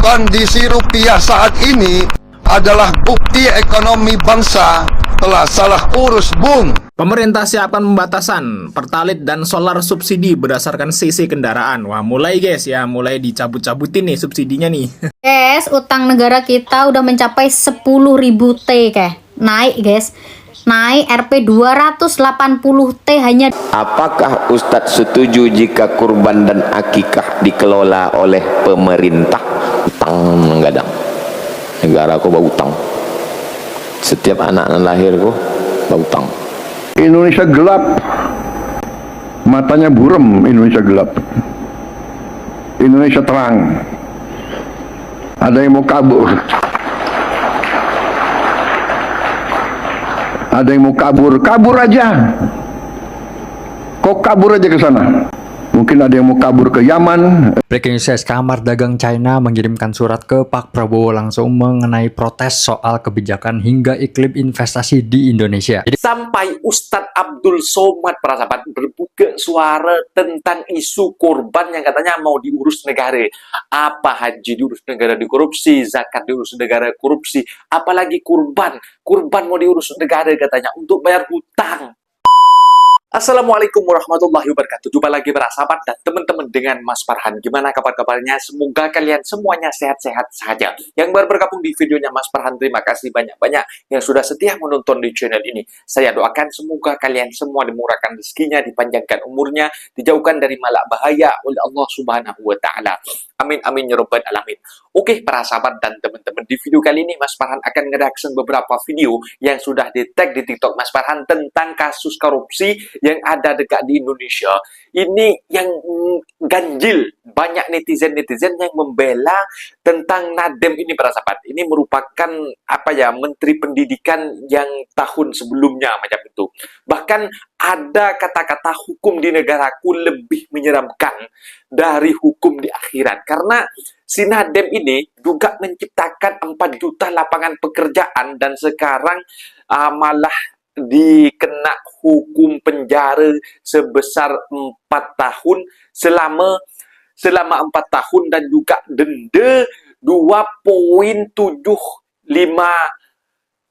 Kondisi rupiah saat ini adalah bukti ekonomi bangsa telah salah urus, Bung. Pemerintah siapkan pembatasan Pertalite dan solar subsidi berdasarkan CC kendaraan. Wah, mulai guys ya, mulai dicabut-cabutin nih subsidinya nih. Guys, utang negara kita udah mencapai 10.000 T kayak. Naik guys. Naik Rp 280 T hanya. Apakah Ustadz setuju jika kurban dan akikah dikelola oleh pemerintah? Utang menggadang. Negara kau berutang. Setiap anak yang lahir kau berutang. Indonesia gelap. Matanya buram, Indonesia gelap. Indonesia terang. Ada yang mau kabur. Ada yang mau kabur, kabur aja. Kok kabur aja ke sana? Mungkin ada yang mau kabur ke Yaman. Breaking news, Kamar Dagang China mengirimkan surat ke Pak Prabowo langsung mengenai protes soal kebijakan hingga iklim investasi di Indonesia. Sampai Ustadz Abdul Somad para sahabat berbuka suara tentang isu korban yang katanya mau diurus negara. Apa haji diurus negara dikorupsi, zakat diurus negara korupsi, apalagi kurban. Kurban mau diurus negara katanya untuk bayar hutang. Assalamualaikum warahmatullahi wabarakatuh. Jumpa lagi para sahabat dan teman-teman dengan Mas Farhan. Gimana kabar-kabarnya? Semoga kalian semuanya sehat-sehat saja. Yang baru bergabung di videonya Mas Farhan, terima kasih banyak-banyak yang sudah setia menonton di channel ini. Saya doakan semoga kalian semua dimurahkan rezekinya, dipanjangkan umurnya, dijauhkan dari malak bahaya oleh Allah Subhanahu wa taala. Amin amin ya rabbal alamin. Oke para sahabat dan teman-teman, di video kali ini Mas Farhan akan nge-reaction beberapa video yang sudah di-tag di TikTok Mas Farhan tentang kasus korupsi yang ada dekat di Indonesia. Ini yang ganjil, banyak netizen-netizen yang membela tentang Nadiem ini para sahabat. Ini merupakan Menteri Pendidikan yang tahun sebelumnya macam itu. Bahkan ada kata-kata hukum di negaraku lebih menyeramkan dari hukum di akhirat. Karena si Nadiem ini juga menciptakan 4 juta lapangan pekerjaan dan sekarang malah dikena hukum penjara sebesar 4 tahun selama 4 tahun dan juga denda 2,75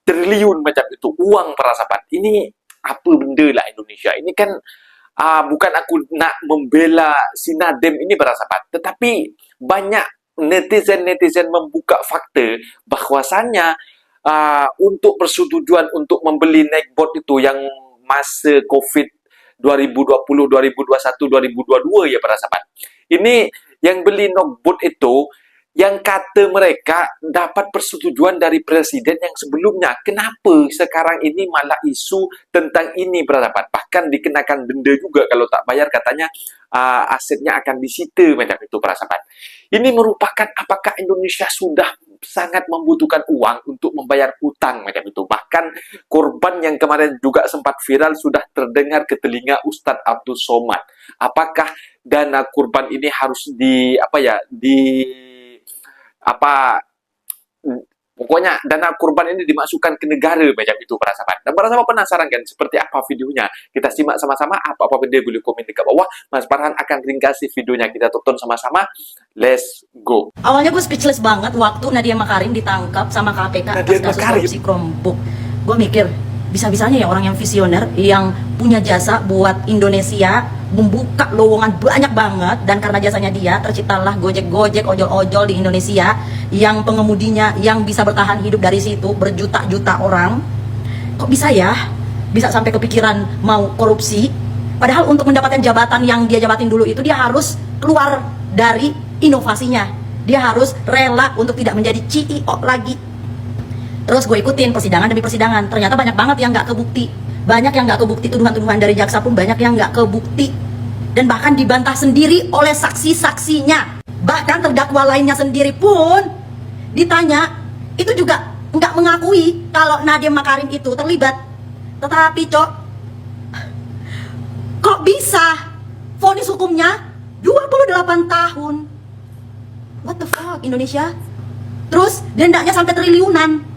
triliun macam itu uang para sahabat. Ini apa benda lah Indonesia ini kan. Bukan aku nak membela si Nadiem ini para sahabat, tetapi banyak netizen membuka fakta bahwasannya untuk persetujuan untuk membeli naik bot itu yang masa COVID 2020, 2021, 2022 ya para sahabat. Ini yang beli knockboat itu yang kata mereka dapat persetujuan dari presiden yang sebelumnya. Kenapa sekarang ini malah isu tentang ini para sahabat? Bahkan dikenakan denda juga kalau tak bayar, katanya asetnya akan disita macam itu para sahabat. Ini merupakan apakah Indonesia sudah sangat membutuhkan uang untuk membayar hutang macam itu. Bahkan korban yang kemarin juga sempat viral sudah terdengar ke telinga Ustadz Abdul Somad. Apakah dana kurban ini harus pokoknya dana kurban ini dimasukkan ke negara macam itu para sahabat. Dan para sahabat penasaran kan seperti apa videonya? Kita simak sama-sama. Apa-apa benda boleh komen di bawah. Mas Farhan akan ringkasi videonya. Kita tonton sama-sama. Let's go. Awalnya gue speechless banget waktu Nadiem Makarim ditangkap sama KPK atas kasus korupsi Chromebook. Gue mikir, bisa-bisanya ya orang yang visioner, yang punya jasa buat Indonesia, membuka lowongan banyak banget, dan karena jasanya dia terciptalah gojek-gojek, ojol-ojol di Indonesia yang pengemudinya yang bisa bertahan hidup dari situ berjuta-juta orang. Kok bisa ya? Bisa sampai kepikiran mau korupsi, padahal untuk mendapatkan jabatan yang dia jabatin dulu itu dia harus keluar dari inovasinya. Dia harus rela untuk tidak menjadi CEO lagi. Terus gue ikutin persidangan demi persidangan. Ternyata banyak banget yang nggak kebukti. Banyak yang nggak kebukti, tuduhan-tuduhan dari jaksa pun banyak yang nggak kebukti. Dan bahkan dibantah sendiri oleh saksi-saksinya. Bahkan terdakwa lainnya sendiri pun ditanya, itu juga nggak mengakui kalau Nadiem Makarim itu terlibat. Tetapi kok bisa vonis hukumnya 28 tahun? What the fuck Indonesia? Terus dendanya sampai triliunan.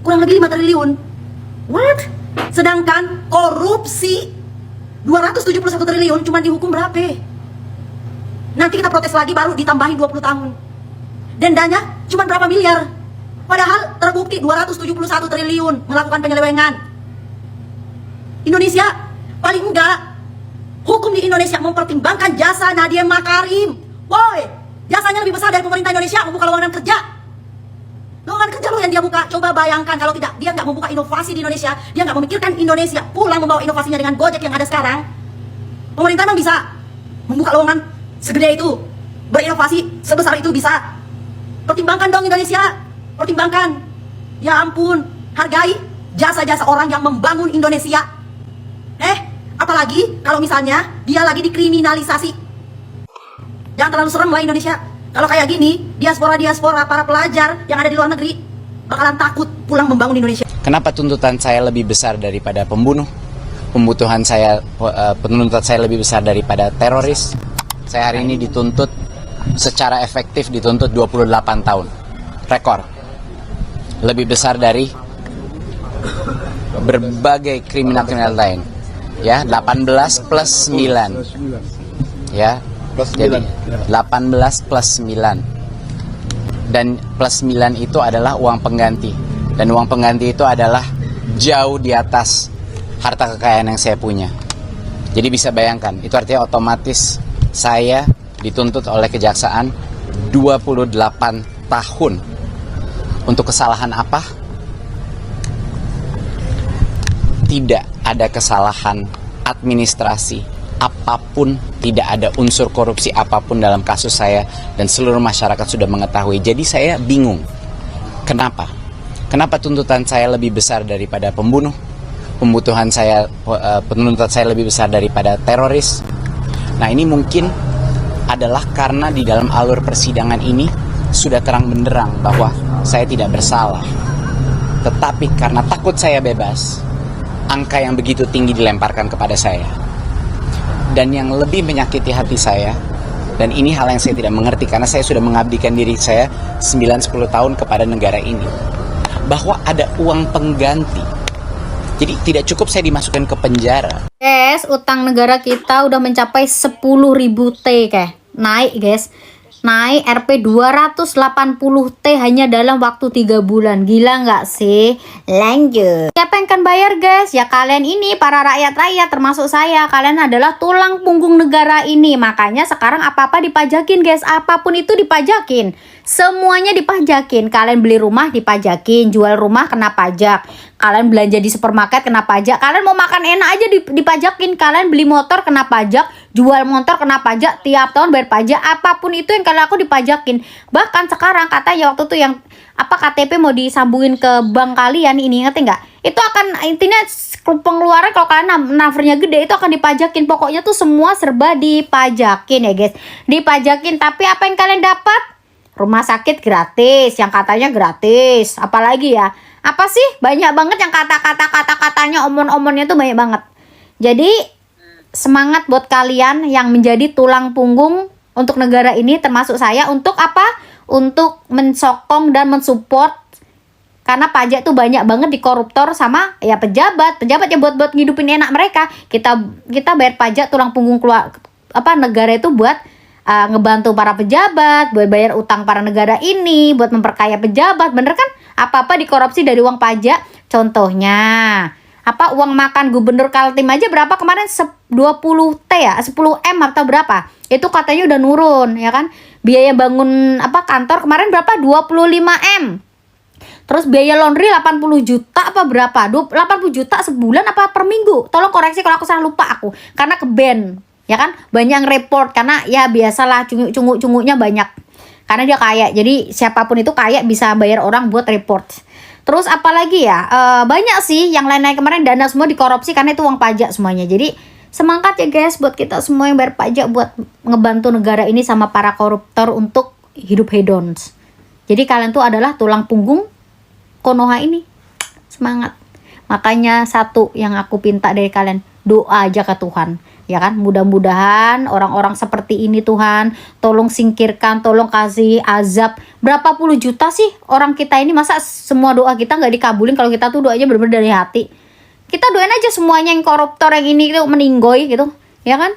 Kurang lebih 5 triliun. What? Sedangkan korupsi 271 triliun cuma dihukum berapa? Nanti kita protes lagi baru ditambahin 20 tahun. Dendanya cuma berapa miliar. Padahal terbukti 271 triliun melakukan penyelewengan. Indonesia paling enggak, hukum di Indonesia mempertimbangkan jasa Nadiem Makarim. Woi, jasanya lebih besar dari pemerintah Indonesia membuka lowongan kerja. Lowongan kerja loh yang dia buka. Coba bayangkan kalau tidak, dia nggak membuka inovasi di Indonesia, dia nggak memikirkan Indonesia pulang membawa inovasinya dengan Gojek yang ada sekarang. Pemerintah memang bisa membuka lowongan segede itu, berinovasi sebesar itu bisa. Pertimbangkan dong Indonesia, pertimbangkan. Ya ampun, hargai jasa-jasa orang yang membangun Indonesia. Apalagi kalau misalnya dia lagi dikriminalisasi. Jangan terlalu serem lah Indonesia. Kalau kayak gini, diaspora para pelajar yang ada di luar negeri bakalan takut pulang membangun Indonesia. Kenapa tuntutan saya lebih besar daripada pembunuh? Penuntutan saya lebih besar daripada teroris. Saya hari ini dituntut secara efektif dituntut 28 tahun. Rekor. Lebih besar dari berbagai kriminal-kriminal lain. Ya, 18 plus 9. Ya. Jadi 18 plus 9. Dan plus 9 itu adalah uang pengganti. Dan uang pengganti itu adalah jauh di atas harta kekayaan yang saya punya. Jadi bisa bayangkan, itu artinya otomatis saya dituntut oleh kejaksaan 28 tahun. Untuk kesalahan apa? Tidak ada kesalahan administrasi apapun, tidak ada unsur korupsi apapun dalam kasus saya, dan seluruh masyarakat sudah mengetahui. Jadi saya bingung, kenapa tuntutan saya lebih besar daripada pembunuh, penuntutan saya lebih besar daripada teroris. Nah, ini mungkin adalah karena di dalam alur persidangan ini sudah terang benderang bahwa saya tidak bersalah, tetapi karena takut saya bebas, angka yang begitu tinggi dilemparkan kepada saya. Dan yang lebih menyakiti hati saya, dan ini hal yang saya tidak mengerti karena saya sudah mengabdikan diri saya 9-10 tahun kepada negara ini, bahwa ada uang pengganti. Jadi tidak cukup saya dimasukkan ke penjara. Guys, utang negara kita udah mencapai 10.000 T kayak. Naik guys. Naik Rp 280 T hanya dalam waktu 3 bulan. Gila nggak sih? Lanjut. Siapa yang akan bayar guys? Ya kalian ini, para rakyat-rakyat termasuk saya. Kalian adalah tulang punggung negara ini. Makanya sekarang apa-apa dipajakin guys. Apapun itu dipajakin. Semuanya dipajakin. Kalian beli rumah dipajakin. Jual rumah kena pajak. Kalian belanja di supermarket kena pajak. Kalian mau makan enak aja dipajakin. Kalian beli motor kena pajak. Jual motor kena pajak. Tiap tahun bayar pajak. Apapun itu yang kalian aku dipajakin. Bahkan sekarang katanya waktu tuh yang KTP mau disambungin ke bank kalian ini, ngerti nggak? Itu akan intinya pengeluaran kalau kalian nafurnya gede itu akan dipajakin. Pokoknya tuh semua serba dipajakin ya guys. Dipajakin. Tapi apa yang kalian dapat? Rumah sakit gratis, yang katanya gratis. Apalagi ya? Apa sih? Banyak banget yang kata-katanya, omon-omonnya tuh banyak banget. Jadi semangat buat kalian yang menjadi tulang punggung untuk negara ini, termasuk saya, untuk apa? Untuk mensokong dan mensupport. Karena pajak tuh banyak banget dikoruptor sama ya pejabat yang buat ngidupin enak mereka. Kita bayar pajak, tulang punggung negara itu buat ngebantu para pejabat, buat bayar utang para negara ini, buat memperkaya pejabat. Bener kan? Apa-apa dikorupsi dari uang pajak. Contohnya uang makan gubernur Kaltim aja berapa kemarin? 20 T ya, 10 M atau berapa? Itu katanya udah nurun ya kan. Biaya bangun kantor kemarin berapa? 25 M. Terus biaya laundry 80 juta apa berapa? 80 juta sebulan apa per minggu? Tolong koreksi kalau aku salah, lupa aku. Karena ke ban, ya kan? Banyak yang report karena ya biasalah cunguk-cunguknya banyak. Karena dia kaya. Jadi siapapun itu kaya bisa bayar orang buat report. Terus apalagi ya? Banyak sih yang lain-lain kemarin, dana semua dikorupsi karena itu uang pajak semuanya. Jadi semangat ya guys buat kita semua yang bayar pajak buat ngebantu negara ini sama para koruptor untuk hidup hedons. Jadi kalian tuh adalah tulang punggung Konoha ini. Semangat. Makanya satu yang aku pinta dari kalian, doa aja ke Tuhan. Ya kan, mudah-mudahan orang-orang seperti ini Tuhan tolong singkirkan, tolong kasih azab. Berapa puluh juta sih orang kita ini, masa semua doa kita nggak dikabulin? Kalau kita tuh doanya benar-benar dari hati. Kita doain aja semuanya yang koruptor yang ini tuh meninggoy gitu, ya kan?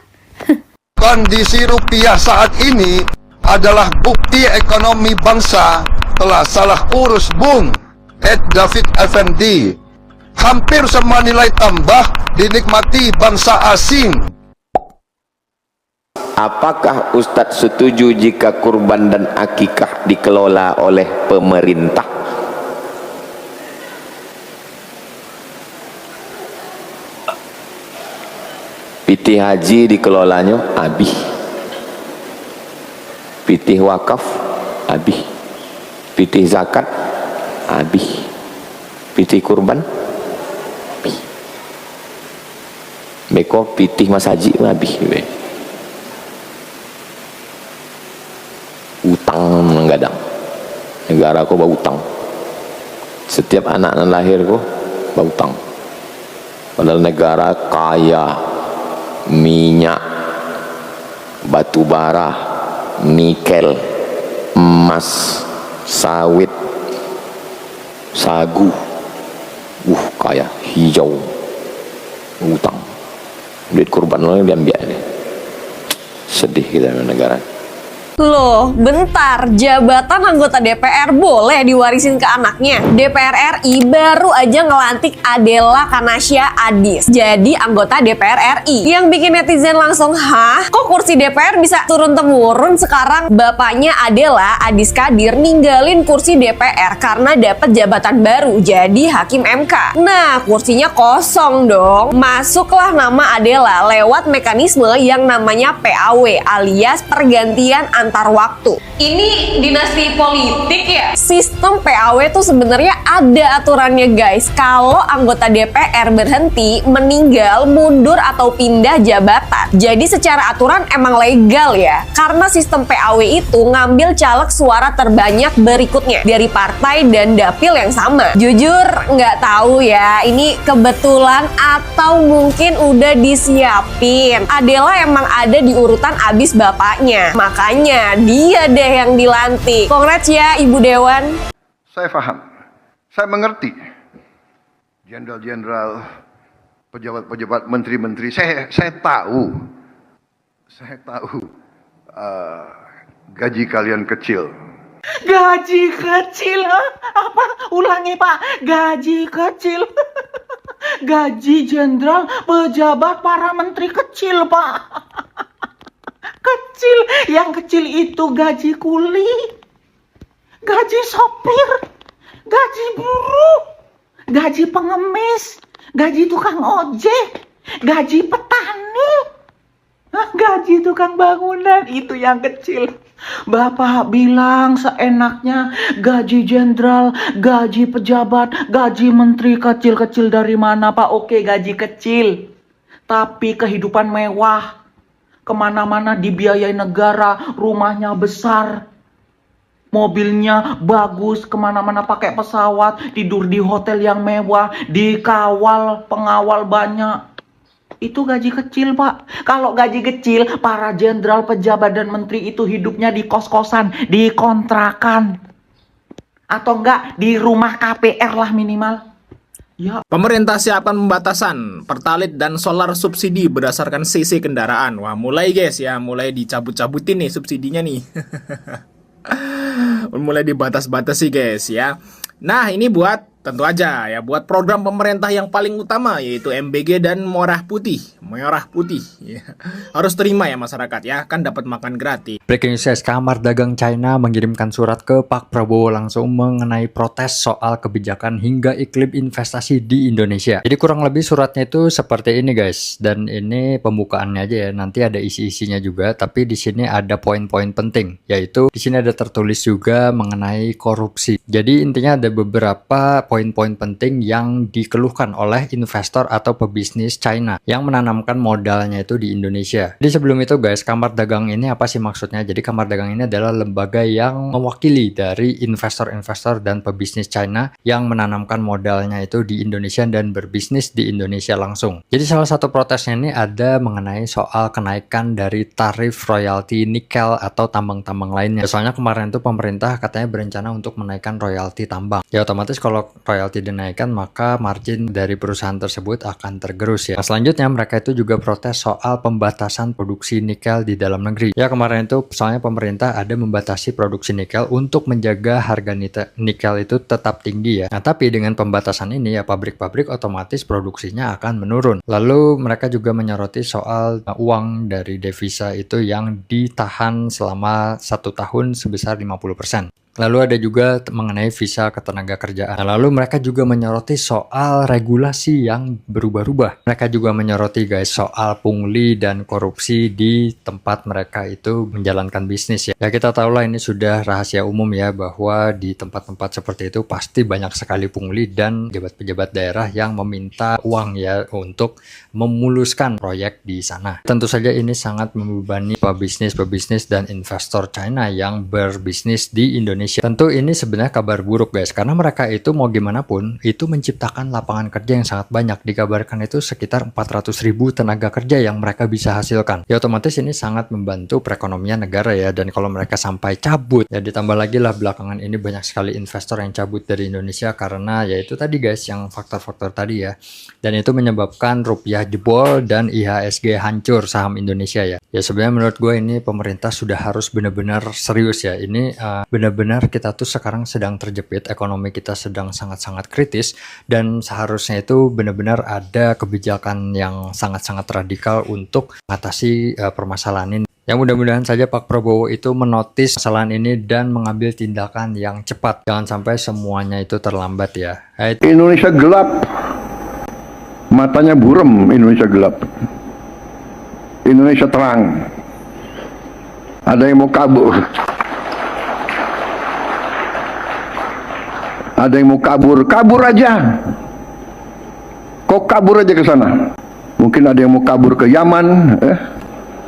Kondisi rupiah saat ini adalah bukti ekonomi bangsa telah salah urus, Bung. David Effendi. Hampir semua nilai tambah dinikmati bangsa asing. Apakah Ustadz setuju jika kurban dan akikah dikelola oleh pemerintah? Pitih haji dikelolanya abih, pitih wakaf abih, pitih zakat abih, pitih kurban abih, beko pitih mas haji abih, utang menggadang, negara ko utang, setiap anak lahir ko utang, padahal negara kaya minyak, batu bara, nikel, emas, sawit, sagu, kaya hijau, utang, duit kurban lo yang diambil deh. Sedih kita negara. Loh, bentar, jabatan anggota DPR boleh diwarisin ke anaknya? DPR RI baru aja ngelantik Adela Kanasya Adis jadi anggota DPR RI. Yang bikin netizen langsung, hah? Kok kursi DPR bisa turun-temurun sekarang? Bapaknya Adela, Adis Kadir, ninggalin kursi DPR karena dapat jabatan baru jadi hakim MK. Nah, kursinya kosong dong. Masuklah nama Adela lewat mekanisme yang namanya PAW alias pergantian antar waktu. Ini dinasti politik ya? Sistem PAW tuh sebenarnya ada aturannya guys. Kalau anggota DPR berhenti, meninggal, mundur atau pindah jabatan. Jadi secara aturan emang legal ya. Karena sistem PAW itu ngambil caleg suara terbanyak berikutnya dari partai dan dapil yang sama. Jujur nggak tahu ya, ini kebetulan atau mungkin udah disiapin. Adela emang ada di urutan abis bapaknya. Makanya dia deh yang dilantik. Congrats ya Ibu Dewan. Saya paham, saya mengerti. Jenderal-jenderal, pejabat-pejabat, menteri-menteri, saya tahu gaji kalian kecil. Gaji kecil? Apa? Ulangi Pak, gaji kecil. Gaji jenderal, pejabat, para menteri kecil Pak. Kecil, yang kecil itu gaji kuli, gaji sopir, gaji buruh, gaji pengemis, gaji tukang ojek, gaji petani, gaji tukang bangunan, itu yang kecil. Bapak bilang seenaknya gaji jenderal, gaji pejabat, gaji menteri kecil-kecil dari mana Pak? Oke, gaji kecil, tapi kehidupan mewah. Kemana-mana dibiayai negara, rumahnya besar, mobilnya bagus, kemana-mana pakai pesawat, tidur di hotel yang mewah, dikawal pengawal banyak. Itu gaji kecil Pak. Kalau gaji kecil, para jenderal, pejabat, dan menteri itu hidupnya di kos-kosan, di kontrakan. Atau enggak, di rumah KPR lah minimal. Ya. Pemerintah siapkan pembatasan Pertalite dan solar subsidi berdasarkan CC kendaraan. Wah, mulai guys ya, mulai dicabut-cabutin nih subsidinya nih. Mulai dibatas-batasi guys ya. Nah, ini buat tentu aja ya buat program pemerintah yang paling utama yaitu MBG dan Merah Putih ya. Harus terima ya masyarakat ya, kan dapat makan gratis. Breaking news, Kamar Dagang China mengirimkan surat ke Pak Prabowo langsung mengenai protes soal kebijakan hingga iklim investasi di Indonesia. Jadi kurang lebih suratnya itu seperti ini guys, dan ini pembukaannya aja ya. Nanti ada isi-isinya juga, tapi di sini ada poin-poin penting, yaitu di sini ada tertulis juga mengenai korupsi. Jadi intinya ada beberapa poin-poin penting yang dikeluhkan oleh investor atau pebisnis China yang menanamkan modalnya itu di Indonesia. Jadi sebelum itu guys, Kamar Dagang ini apa sih maksudnya? Jadi Kamar Dagang ini adalah lembaga yang mewakili dari investor-investor dan pebisnis China yang menanamkan modalnya itu di Indonesia dan berbisnis di Indonesia langsung. Jadi salah satu protesnya ini ada mengenai soal kenaikan dari tarif royalti nikel atau tambang-tambang lainnya. Soalnya kemarin itu pemerintah katanya berencana untuk menaikkan royalti tambang. Ya otomatis kalau royalti dinaikkan, maka margin dari perusahaan tersebut akan tergerus ya. Nah, selanjutnya mereka itu juga protes soal pembatasan produksi nikel di dalam negeri. Ya kemarin itu soalnya pemerintah ada membatasi produksi nikel untuk menjaga harga nikel itu tetap tinggi ya. Nah tapi dengan pembatasan ini ya pabrik-pabrik otomatis produksinya akan menurun. Lalu mereka juga menyoroti soal uang dari devisa itu yang ditahan selama 1 tahun sebesar 50%. Lalu ada juga mengenai visa ketenaga kerjaan. Nah, lalu mereka juga menyoroti soal regulasi yang berubah-ubah. Mereka juga menyoroti guys soal pungli dan korupsi di tempat mereka itu menjalankan bisnis ya. Ya kita tahu lah ini sudah rahasia umum ya bahwa di tempat-tempat seperti itu pasti banyak sekali pungli dan pejabat-pejabat daerah yang meminta uang ya untuk memuluskan proyek di sana. Tentu saja ini sangat membebani pebisnis dan investor China yang berbisnis di Indonesia. Tentu ini sebenarnya kabar buruk guys, karena mereka itu mau gimana pun itu menciptakan lapangan kerja yang sangat banyak. Dikabarkan itu sekitar 400.000 tenaga kerja yang mereka bisa hasilkan. Ya otomatis ini sangat membantu perekonomian negara ya. Dan kalau mereka sampai cabut, ya ditambah lagi lah belakangan ini banyak sekali investor yang cabut dari Indonesia karena ya itu tadi guys yang faktor-faktor tadi ya. Dan itu menyebabkan rupiah jebol dan IHSG hancur saham Indonesia ya. Ya sebenarnya menurut gue ini pemerintah sudah harus benar-benar serius ya. Ini benar-benar kita tuh sekarang sedang terjepit, ekonomi kita sedang sangat-sangat kritis dan seharusnya itu benar-benar ada kebijakan yang sangat-sangat radikal untuk mengatasi permasalahan ini. Yang mudah-mudahan saja Pak Prabowo itu menotis kesalahan ini dan mengambil tindakan yang cepat. Jangan sampai semuanya itu terlambat ya. Indonesia gelap. Matanya buram, Indonesia gelap. Indonesia terang. Ada yang mau kabur. Ada yang mau kabur, kabur aja. Kok kabur aja ke sana? Mungkin ada yang mau kabur ke Yaman.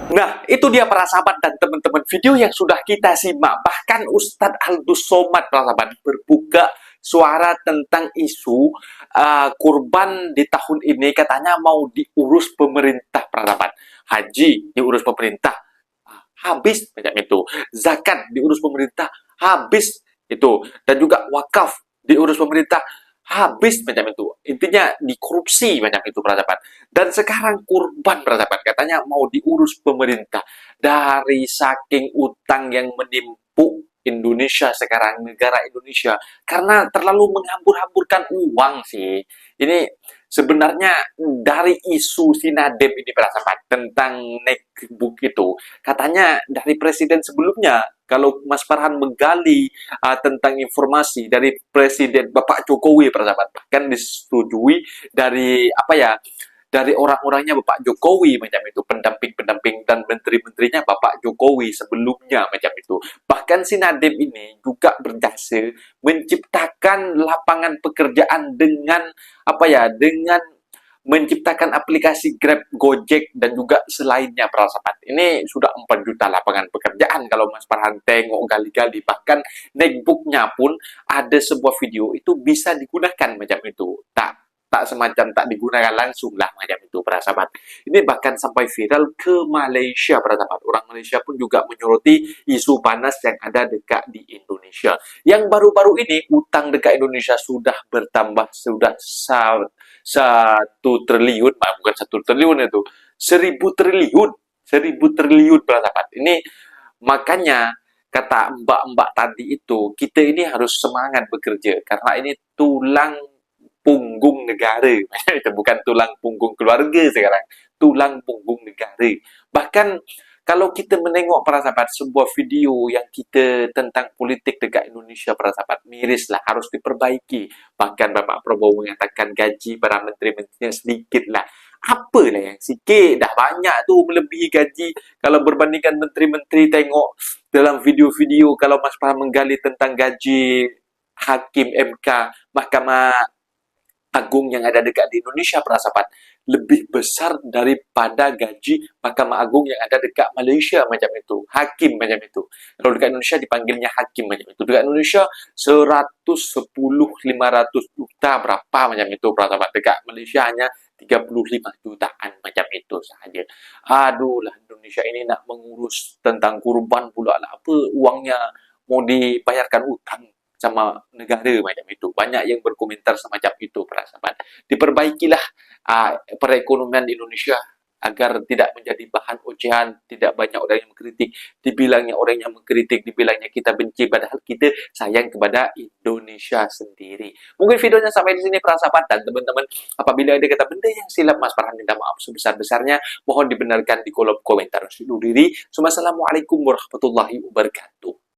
Nah, itu dia para sahabat dan teman-teman video yang sudah kita simak. Bahkan Ustadz Aldus Somad para sahabat berbuka suara tentang isu kurban di tahun ini katanya mau diurus pemerintah para sahabat. Haji diurus pemerintah, habis macam itu. Zakat diurus pemerintah, habis itu. Dan juga wakaf diurus pemerintah, habis macam itu. Intinya dikorupsi macam itu para sahabat. Dan sekarang kurban para sahabat katanya mau diurus pemerintah. Dari saking utang yang menimpuk Indonesia sekarang, negara Indonesia, karena terlalu menghambur-hamburkan uang sih. Ini sebenarnya dari isu Sinadem ini para sahabat tentang netbook itu, katanya dari presiden sebelumnya. Kalau Mas Farhan menggali tentang informasi dari Presiden Bapak Jokowi, para sahabat, bahkan disetujui dari dari orang-orangnya Bapak Jokowi macam itu, pendamping-pendamping dan menteri-menterinya Bapak Jokowi sebelumnya macam itu. Bahkan si Nadiem ini juga berjasa menciptakan lapangan pekerjaan dengan dengan menciptakan aplikasi Grab, Gojek, dan juga selainnya para sahabat. Ini sudah 4 juta lapangan pekerjaan kalau Mas Farhan tengok gali-gali. Bahkan netbooknya pun ada sebuah video itu bisa digunakan macam itu. Tak semacam tak digunakan langsung lah macam itu para sahabat. Ini bahkan sampai viral ke Malaysia para sahabat. Orang Malaysia pun juga menyoroti isu panas yang ada dekat di Indonesia. Yang baru-baru ini utang dekat Indonesia sudah bertambah, sudah 1 triliun, bukan 1 triliun itu, 1000 triliun, 1000 triliun para sahabat. Ini makanya kata mbak-mbak tadi itu, kita ini harus semangat bekerja karena ini tulang punggung negara. Itu bukan tulang punggung keluarga sekarang, tulang punggung negara. Bahkan kalau kita menengok para sahabat sebuah video yang kita tentang politik dekat Indonesia para sahabat, mirislah, harus diperbaiki. Bahkan Bapak Prabowo mengatakan gaji para menteri-menterinya sedikit lah. Apalah yang sikit, dah banyak tu melebihi gaji. Kalau berbandingkan menteri-menteri, tengok dalam video-video kalau Mas Farhan menggali tentang gaji Hakim MK, Mahkamah Agung yang ada dekat di Indonesia para sahabat, lebih besar daripada gaji Mahkamah Agung yang ada dekat Malaysia macam itu. Hakim macam itu. Kalau dekat Indonesia dipanggilnya hakim macam itu. Dekat Indonesia 110-500 juta berapa macam itu para sahabat. Dekat Malaysia hanya 35 jutaan macam itu sahaja. Aduh lah, Indonesia ini nak mengurus tentang kurban pula lah. Apa uangnya mau dibayarkan utang? sama negara macam itu. Banyak yang berkomentar semacam itu, para sahabat. Diperbaikilah perekonomian Indonesia agar tidak menjadi bahan ocehan, tidak banyak orang yang mengkritik, dibilangnya orang yang mengkritik, dibilangnya kita benci, padahal kita sayang kepada Indonesia sendiri. Mungkin videonya sampai di sini, para sahabat, dan teman-teman, apabila ada kata benda yang silap, Mas Farhan minta maaf sebesar-besarnya, mohon dibenarkan di kolom komentar. Undur diri. Wassalamualaikum warahmatullahi wabarakatuh.